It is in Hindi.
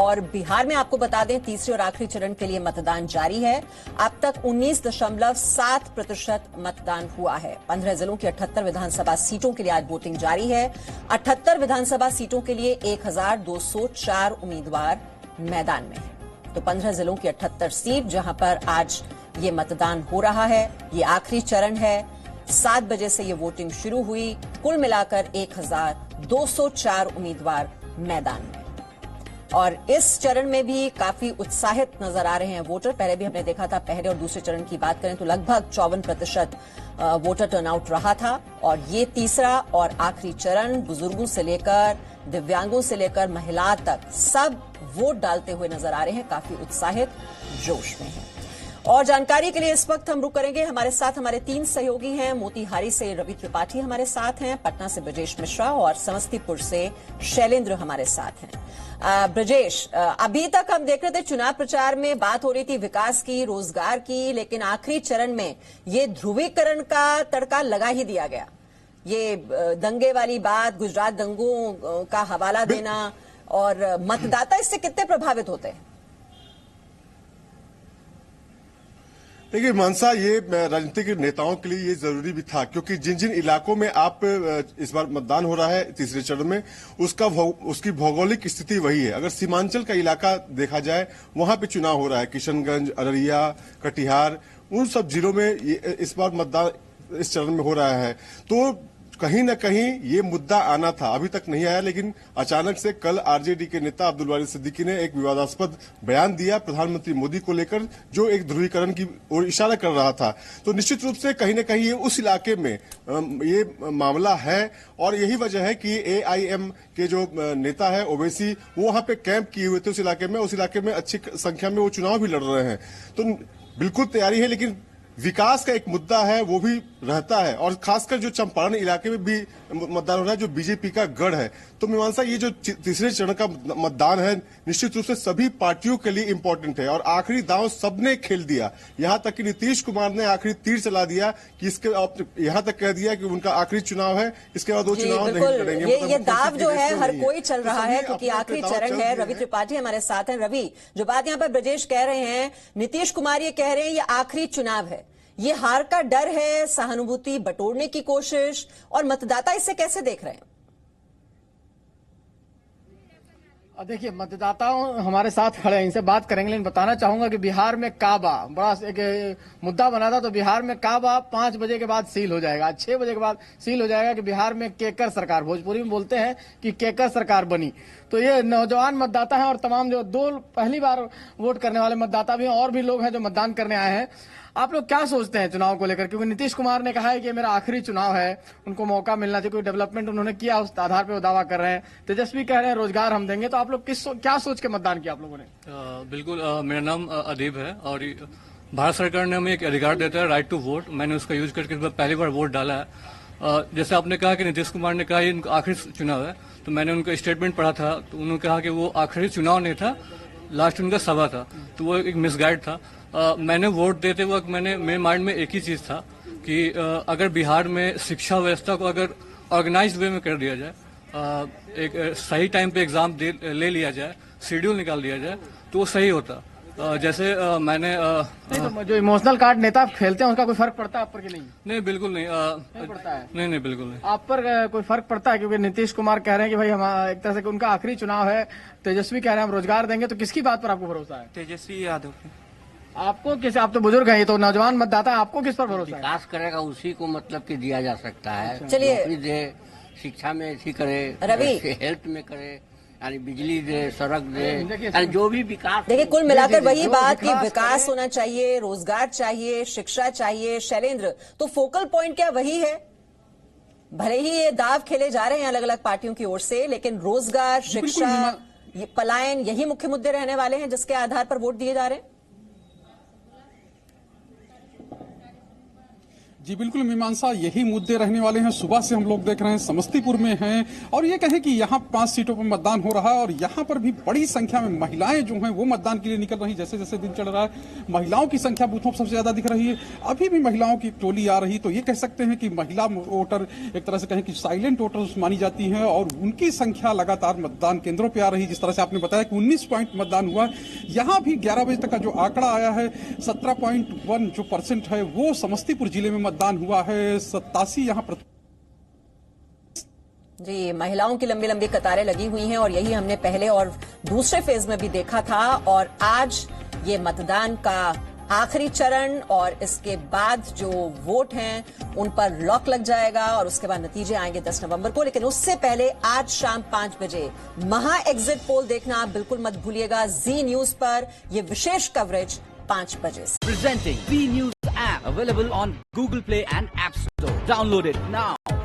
और बिहार में आपको बता दें तीसरे और आखिरी चरण के लिए मतदान जारी है। अब तक 19.7% मतदान हुआ है। 15 जिलों की 78 विधानसभा सीटों के लिए आज वोटिंग जारी है। 78 विधानसभा सीटों के लिए 1204 उम्मीदवार मैदान में हैं। तो 15 जिलों की 78 सीट जहां पर आज ये मतदान हो रहा है, ये आखिरी चरण है। 7 बजे से ये वोटिंग शुरू हुई। कुल मिलाकर 1204 उम्मीदवार मैदान में। और इस चरण में भी काफी उत्साहित नजर आ रहे हैं वोटर। पहले भी हमने देखा था, पहले और दूसरे चरण की बात करें तो लगभग 54% वोटर टर्नआउट रहा था। और ये तीसरा और आखिरी चरण, बुजुर्गों से लेकर दिव्यांगों से लेकर महिला तक सब वोट डालते हुए नजर आ रहे हैं, काफी उत्साहित, जोश में हैं। और जानकारी के लिए इस वक्त हम रुक करेंगे। हमारे साथ हमारे 3 सहयोगी हैं। मोतिहारी से रवि त्रिपाठी हमारे साथ हैं, पटना से ब्रजेश मिश्रा और समस्तीपुर से शैलेंद्र हमारे साथ हैं। ब्रजेश, अभी तक हम देख रहे थे चुनाव प्रचार में बात हो रही थी विकास की, रोजगार की, लेकिन आखिरी चरण में ये ध्रुवीकरण का तड़का लगा ही दिया गया। ये दंगे वाली बात, गुजरात दंगों का हवाला देना, और मतदाता इससे कितने प्रभावित होते हैं? देखिए मनसा, ये राजनीतिक नेताओं के लिए ये जरूरी भी था, क्योंकि जिन जिन इलाकों में आप इस बार मतदान हो रहा है तीसरे चरण में, उसकी भौगोलिक स्थिति वही है। अगर सीमांचल का इलाका देखा जाए, वहां पे चुनाव हो रहा है, किशनगंज, अररिया, कटिहार, उन सब जिलों में इस बार मतदान इस चरण में हो रहा है। तो कहीं न कहीं ये मुद्दा आना था, अभी तक नहीं आया, लेकिन अचानक से कल आरजेडी के नेता अब्दुल वारिद सिद्दीकी ने एक विवादास्पद बयान दिया प्रधानमंत्री मोदी को लेकर, जो एक ध्रुवीकरण की ओर इशारा कर रहा था। तो निश्चित रूप से कहीं न कहीं ये उस इलाके में ये मामला है, और यही वजह है कि एआईएम के जो नेता है ओवैसी, वो वहां पे कैंप किए हुए थे उस इलाके में अच्छी संख्या में वो चुनाव भी लड़ रहे हैं। तो बिल्कुल तैयारी है, लेकिन विकास का एक मुद्दा है, वो भी रहता है। और खासकर जो चंपारण इलाके में भी मतदान हो रहा है, जो बीजेपी का गढ़ है। तो मीमांसा, ये जो तीसरे चरण का मतदान है, निश्चित रूप से सभी पार्टियों के लिए इंपॉर्टेंट है, और आखिरी दांव सबने खेल दिया। यहां तक कि नीतीश कुमार ने आखिरी तीर चला दिया कि इसके यहां तक कह दिया कि उनका आखिरी चुनाव है, इसके बाद वो चुनाव नहीं लड़ेंगे। ये दाव जो है हर कोई चल रहा है, क्योंकि आखिरी चरण है। रवि त्रिपाठी हमारे साथ हैं। रवि, जो बात यहाँ पर ब्रजेश कह रहे हैं, नीतीश कुमार ये कह रहे हैं ये आखिरी चुनाव है, ये हार का डर है, सहानुभूति बटोरने की कोशिश, और मतदाता इसे कैसे देख रहे हैं? देखिए, मतदाता हमारे साथ खड़े हैं, इनसे बात करेंगे, लेकिन बताना चाहूंगा कि बिहार में काबा बड़ा एक मुद्दा बना था। तो बिहार में काबा 5 बजे के बाद सील हो जाएगा, 6 बजे के बाद सील हो जाएगा कि बिहार में केकर सरकार, भोजपुरी में बोलते हैं कि केकर सरकार बनी। तो ये नौजवान मतदाता है, और तमाम जो पहली बार वोट करने वाले मतदाता भी हैं, और भी लोग हैं जो मतदान करने आए हैं। आप लोग क्या सोचते हैं चुनाव को लेकर? क्योंकि नीतीश कुमार ने कहा है कि मेरा आखिरी चुनाव है, उनको मौका मिलना चाहिए, कोई डेवलपमेंट उन्होंने किया उस आधार पर वो दावा कर रहे हैं। तेजस्वी कह रहे हैं रोजगार हम देंगे। तो आप लोग क्या सोच के मतदान किया आप लोगों ने? बिल्कुल, मेरा नाम अदीब है, और भारत सरकार ने हमें एक अधिकार देता है, राइट टू वोट। मैंने उसका यूज करके पहली बार वोट डाला है। जैसे आपने कहा कि नीतीश कुमार ने कहा ये आखिरी चुनाव है, तो मैंने उनका स्टेटमेंट पढ़ा था, तो उन्होंने कहा कि वो आखिरी चुनाव नहीं था, लास्ट उनका सभा था, तो वो एक मिसगाइड था। मैंने वोट देते वक्त मेरे माइंड में एक ही चीज था कि अगर बिहार में शिक्षा व्यवस्था को अगर ऑर्गेनाइज्ड वे में कर दिया जाए, एक सही टाइम पे एग्जाम ले लिया जाए, शेड्यूल निकाल दिया जाए, तो वो सही होता। जैसे मैंने तो जो इमोशनल कार्ड नेता खेलते हैं, उसका कोई फर्क पड़ता है आप पर कि नहीं? नहीं, बिल्कुल नहीं, नहीं पड़ता है। नहीं, बिल्कुल नहीं। आप पर कोई फर्क पड़ता है? क्योंकि नीतीश कुमार कह रहे हैं कि भाई हम एक तरह से उनका आखिरी चुनाव है, तेजस्वी कह रहे हैं हम रोजगार देंगे। तो किसकी बात पर आपको भरोसा है? तेजस्वी यादव। आपको किस, आप तो बुजुर्ग हैं, ये तो नौजवान मतदाता है, आपको किस पर भरोसा है? विकास करेगा उसी को मतलब कि दिया जा सकता है। चलिए, दे, शिक्षा में ऐसी करे, रवि, हेल्थ में करे, यानी बिजली दे, सड़क दे, यानी जो भी विकास। देखिए, कुल मिलाकर वही बात कि विकास होना चाहिए, रोजगार चाहिए, शिक्षा चाहिए। शैलेंद्र, तो फोकल पॉइंट क्या वही है? भले ही ये दाव खेले जा रहे हैं अलग अलग पार्टियों की ओर से, लेकिन रोजगार, शिक्षा, पलायन, यही मुख्य मुद्दे रहने वाले हैं जिसके आधार पर वोट दिए जा रहे हैं। जी बिल्कुल मीमांसा, यही मुद्दे रहने वाले हैं। सुबह से हम लोग देख रहे हैं समस्तीपुर में हैं और ये कहें कि यहाँ 5 सीटों पर मतदान हो रहा है और यहाँ पर भी बड़ी संख्या में महिलाएं जो हैं वो मतदान के लिए निकल रही। जैसे जैसे दिन चल रहा है महिलाओं की संख्या बूथों पर सबसे ज्यादा दिख रही है। अभी भी महिलाओं की टोली आ रही, तो ये कह सकते हैं कि महिला वोटर एक तरह से कहें कि साइलेंट वोटर मानी जाती है और उनकी संख्या लगातार मतदान केंद्रों पर आ रही। जिस तरह से आपने बताया कि 19 पॉइंट मतदान हुआ, यहाँ भी 11 बजे तक का जो आंकड़ा आया है 17.1 जो % है वो समस्तीपुर जिले में मतदान हुआ है। 87 यहाँ पर जी महिलाओं की लंबी लंबी कतारें लगी हुई हैं और यही हमने पहले और दूसरे फेज में भी देखा था। और आज ये मतदान का आखिरी चरण और इसके बाद जो वोट हैं उन पर लॉक लग जाएगा और उसके बाद नतीजे आएंगे 10 नवंबर को। लेकिन उससे पहले आज शाम 5 बजे महा एग्जिट पोल देखना आप बिल्कुल मत भूलिएगा। जी न्यूज पर यह विशेष कवरेज 5 बजे से। Presenting Z News app available on Google Play and App Store. Download it now.